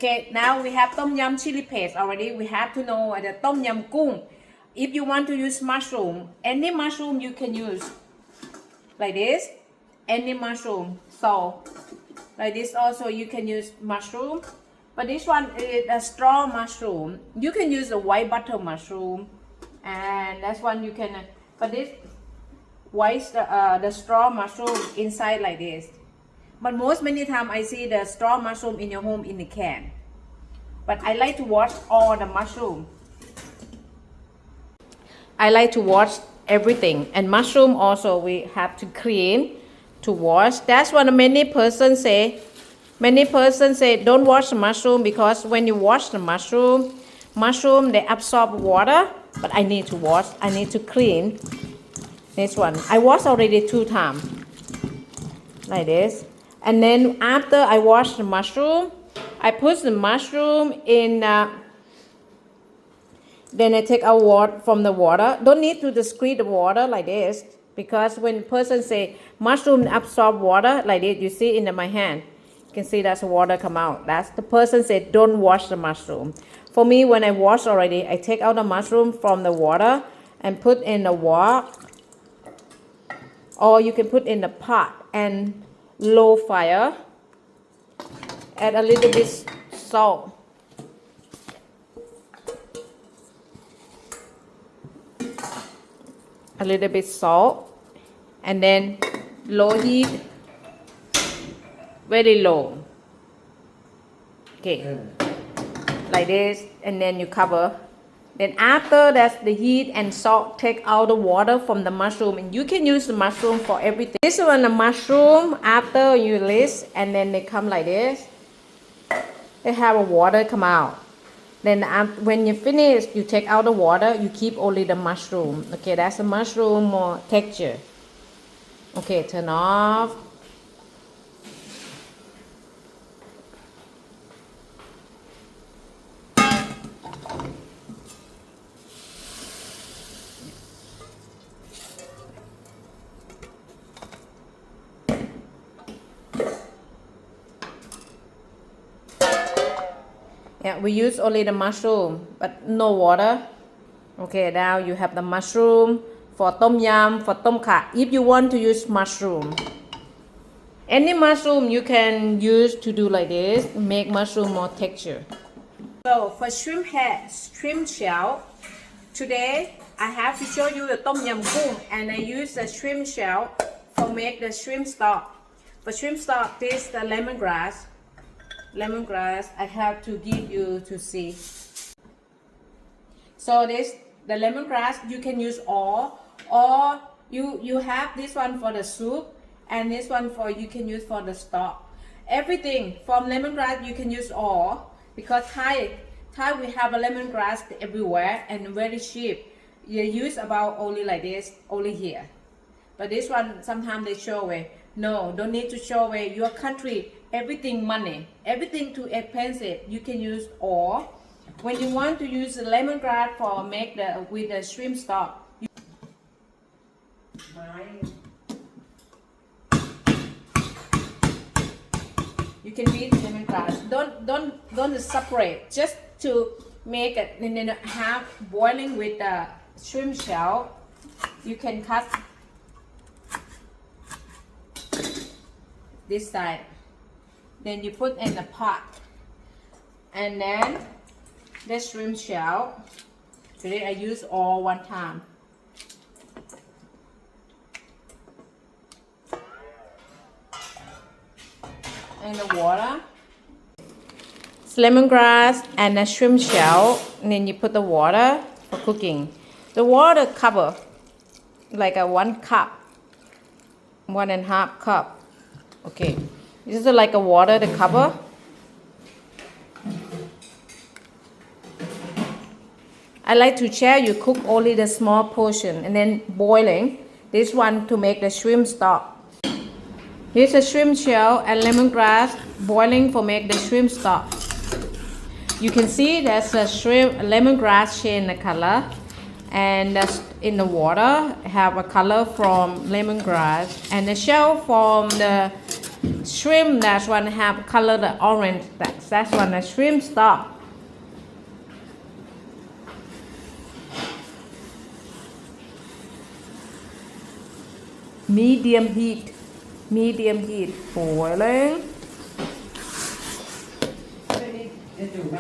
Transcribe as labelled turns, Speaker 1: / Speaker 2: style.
Speaker 1: Okay, now we have tom yum chili paste already. We have to know the tom yum goong. If you want to use mushroom, any mushroom you can use. Like this, any mushroom. So, like this also you can use mushroom. But this one is a straw mushroom. You can use a white butter mushroom. And that's one you can, but this white, the straw mushroom inside like this. But many time I see the straw mushroom in your home in the can. But I like to wash all the mushroom. I like to wash everything. And mushroom also we have to clean, to wash. That's what many persons say. Many persons say don't wash the mushroom because when you wash the mushroom they absorb water. But I need to wash. I need to clean. This one I wash already 2 times. Like this. And then after I wash the mushroom, I put the mushroom in. Then I take out water from the water. Don't need to squeeze the water like this, because when person say mushroom absorb water like this, you see in my hand, you can see that's water come out. That's the person said don't wash the mushroom. For me, when I wash already, I take out the mushroom from the water and put in the wok, or you can put in the pot and low fire. Add a little bit salt. A little bit salt, and then low heat, very low. Okay, like this, and then you cover. Then after that, the heat and salt take out the water from the mushroom, and you can use the mushroom for everything. This one, the mushroom, after you release, and then they come like this. They have a water come out. Then when you finish, you take out the water, you keep only the mushroom. Okay, that's the mushroom more texture. Okay, turn off. Yeah, we use only the mushroom, but no water. Okay, now you have the mushroom for tom yum, for tom kha. If you want to use mushroom, any mushroom you can use to do like this, make mushroom more texture. So for shrimp head, shrimp shell, today I have to show you the tom yum goong, and I use the shrimp shell for make the shrimp stock. For shrimp stock, this is the lemongrass. Lemongrass I have to give you to see. So this the lemongrass you can use all, or you have this one for the soup, and this one for you can use for the stock. Everything from lemongrass you can use all, because Thai we have a lemongrass everywhere and very cheap. You use about only like this, only here. But this one sometimes they show away. No, don't need to show away. Your country, everything money, everything too expensive. You can use all. When you want to use the lemongrass for make the with the shrimp stock, you can beat lemongrass. Don't separate. Just to make it and then half boiling with the shrimp shell. You can cut this side, then you put in the pot, and then the shrimp shell. Today I use all one time. And the water, it's lemongrass and the shrimp shell, and then you put the water for cooking. The water cover like a 1 cup, 1.5 cup. Okay, this is like a water to cover. I like to share. You cook only the small portion and then boiling. This one to make the shrimp stock. Here's a shrimp shell and lemongrass boiling for make the shrimp stock. You can see there's a shrimp lemongrass change the color, and that's in the water have a color from lemongrass, and the shell from the Shrimp, that one have color the orange. That's one a shrimp stock. Medium heat. Medium heat. โหยเลย
Speaker 2: จะจุไหม